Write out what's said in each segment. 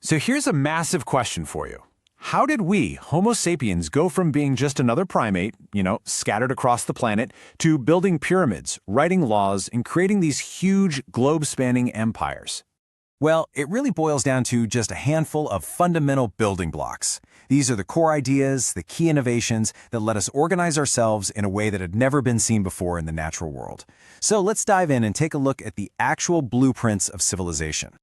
So here's a massive question for you. How did we, Homo sapiens, go from being just another primate, scattered across the planet, to building pyramids, writing laws, and creating these huge, globe-spanning empires? Well, it really boils down to just a handful of fundamental building blocks. These are the core ideas, the key innovations that let us organize ourselves in a way that had never been seen before in the natural world. So let's dive in and take a look at the actual blueprints of civilization.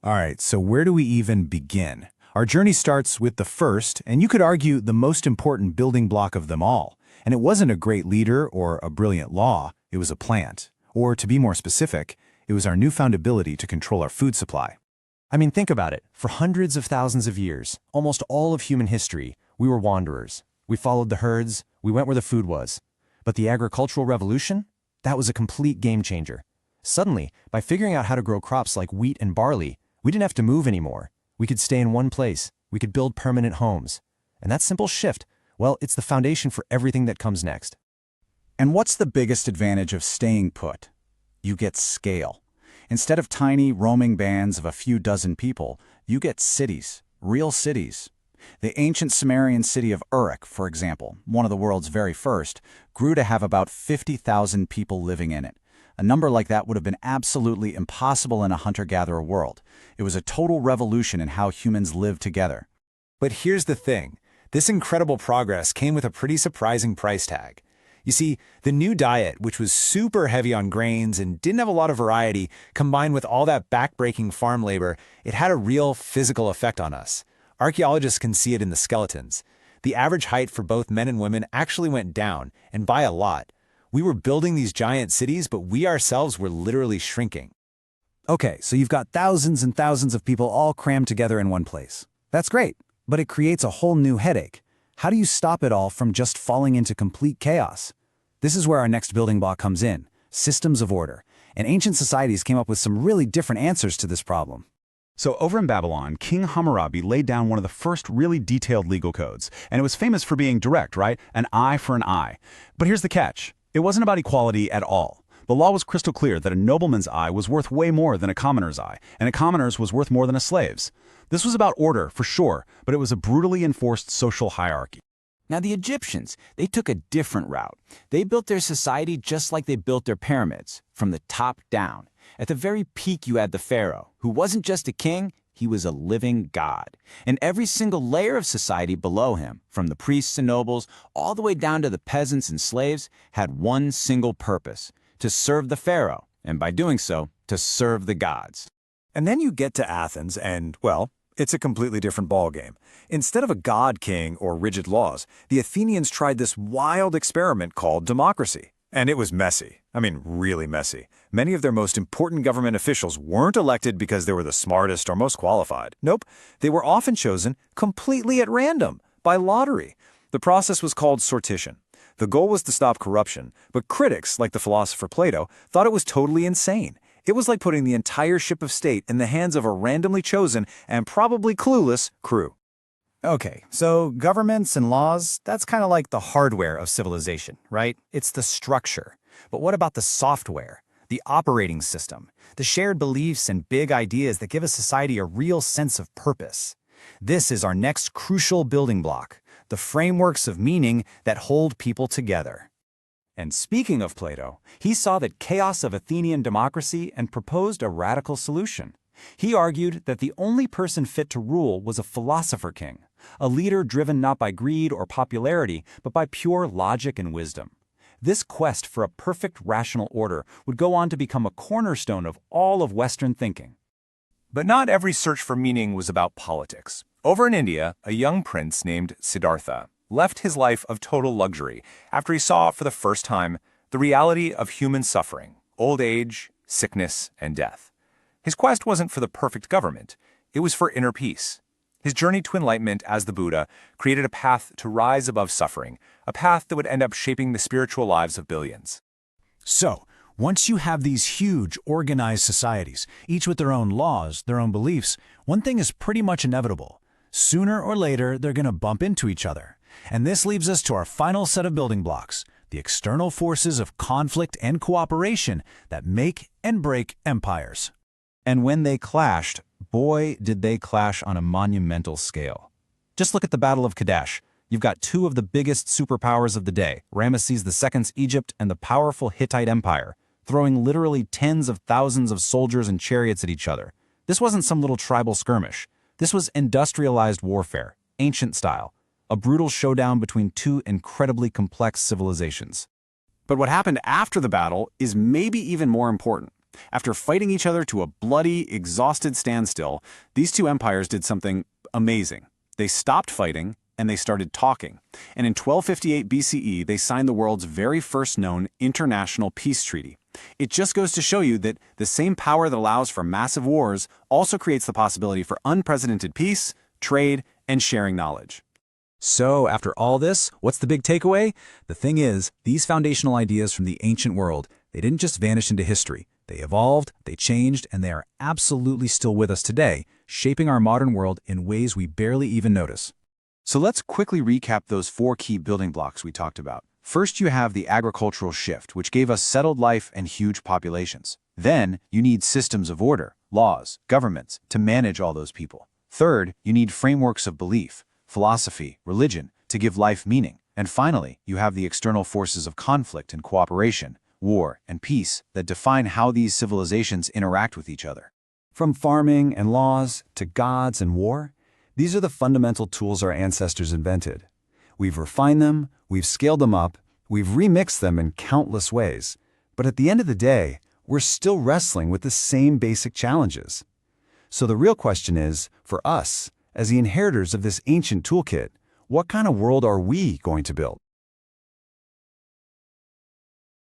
All right, so where do we even begin? Our journey starts with the first, and you could argue the most important building block of them all. And it wasn't a great leader or a brilliant law, it was a plant. Or to be more specific, it was our newfound ability to control our food supply. I mean, think about it. For hundreds of thousands of years, almost all of human history, we were wanderers. We followed the herds, we went where the food was. But the agricultural revolution? That was a complete game changer. Suddenly, by figuring out how to grow crops like wheat and barley, we didn't have to move anymore. We could stay in one place. We could build permanent homes. And that simple shift, well, it's the foundation for everything that comes next. And what's the biggest advantage of staying put? You get scale. Instead of tiny, roaming bands of a few dozen people, you get cities, real cities. The ancient Sumerian city of Uruk, for example, one of the world's very first, grew to have about 50,000 people living in it. A number like that would have been absolutely impossible in a hunter-gatherer world. It was a total revolution in how humans live together. But here's the thing. This incredible progress came with a pretty surprising price tag. You see, the new diet, which was super heavy on grains and didn't have a lot of variety, combined with all that back-breaking farm labor, it had a real physical effect on us. Archaeologists can see it in the skeletons. The average height for both men and women actually went down, and by a lot. We were building these giant cities, but we ourselves were literally shrinking. Okay, so you've got thousands and thousands of people all crammed together in one place. That's great, but it creates a whole new headache. How do you stop it all from just falling into complete chaos? This is where our next building block comes in, systems of order. And ancient societies came up with some really different answers to this problem. So over in Babylon, King Hammurabi laid down one of the first really detailed legal codes. And it was famous for being direct, right? An eye for an eye. But here's the catch. It wasn't about equality at all. The law was crystal clear that a nobleman's eye was worth way more than a commoner's eye, and a commoner's was worth more than a slave's. This was about order, for sure, but it was a brutally enforced social hierarchy. Now the Egyptians, they took a different route. They built their society just like they built their pyramids, from the top down. At the very peak you had the pharaoh, who wasn't just a king, he was a living god. And every single layer of society below him, from the priests and nobles all the way down to the peasants and slaves, had one single purpose: to serve the pharaoh, and by doing so, to serve the gods. And then you get to Athens and, well, it's a completely different ballgame. Instead of a god king or rigid laws, the Athenians tried this wild experiment called democracy. And it was messy. I mean, really messy. Many of their most important government officials weren't elected because they were the smartest or most qualified. Nope, they were often chosen completely at random, by lottery. The process was called sortition. The goal was to stop corruption, but critics, like the philosopher Plato, thought it was totally insane. It was like putting the entire ship of state in the hands of a randomly chosen and probably clueless crew. Okay, so governments and laws, that's kind of like the hardware of civilization, right? It's the structure. But what about the software, the operating system, the shared beliefs and big ideas that give a society a real sense of purpose? This is our next crucial building block, the frameworks of meaning that hold people together. And speaking of Plato, he saw the chaos of Athenian democracy and proposed a radical solution. He argued that the only person fit to rule was a philosopher king, a leader driven not by greed or popularity, but by pure logic and wisdom. This quest for a perfect rational order would go on to become a cornerstone of all of Western thinking. But not every search for meaning was about politics. Over in India, a young prince named Siddhartha left his life of total luxury after he saw for the first time the reality of human suffering, old age, sickness, and death. His quest wasn't for the perfect government, it was for inner peace. His journey to enlightenment as the Buddha created a path to rise above suffering, a path that would end up shaping the spiritual lives of billions. So, once you have these huge, organized societies, each with their own laws, their own beliefs, one thing is pretty much inevitable. Sooner or later, they're going to bump into each other. And this leaves us to our final set of building blocks, the external forces of conflict and cooperation that make and break empires. And when they clashed, boy, did they clash on a monumental scale. Just look at the Battle of Kadesh. You've got two of the biggest superpowers of the day, Ramesses II's Egypt and the powerful Hittite Empire, throwing literally tens of thousands of soldiers and chariots at each other. This wasn't some little tribal skirmish. This was industrialized warfare, ancient style, a brutal showdown between two incredibly complex civilizations. But what happened after the battle is maybe even more important. After fighting each other to a bloody, exhausted standstill, these two empires did something amazing. They stopped fighting and they started talking. And in 1258 BCE, they signed the world's very first known international peace treaty. It just goes to show you that the same power that allows for massive wars also creates the possibility for unprecedented peace, trade, and sharing knowledge. So, after all this, what's the big takeaway? The thing is, these foundational ideas from the ancient world, they didn't just vanish into history. They evolved, they changed, and they are absolutely still with us today, shaping our modern world in ways we barely even notice. So let's quickly recap those 4 key building blocks we talked about. First, you have the agricultural shift, which gave us settled life and huge populations. Then, you need systems of order, laws, governments, to manage all those people. Third, you need frameworks of belief, philosophy, religion, to give life meaning. And finally, you have the external forces of conflict and cooperation, war and peace, that define how these civilizations interact with each other. From farming and laws to gods and war, these are the fundamental tools our ancestors invented. We've refined them, we've scaled them up, we've remixed them in countless ways. But at the end of the day, we're still wrestling with the same basic challenges. So the real question is, for us, as the inheritors of this ancient toolkit, what kind of world are we going to build?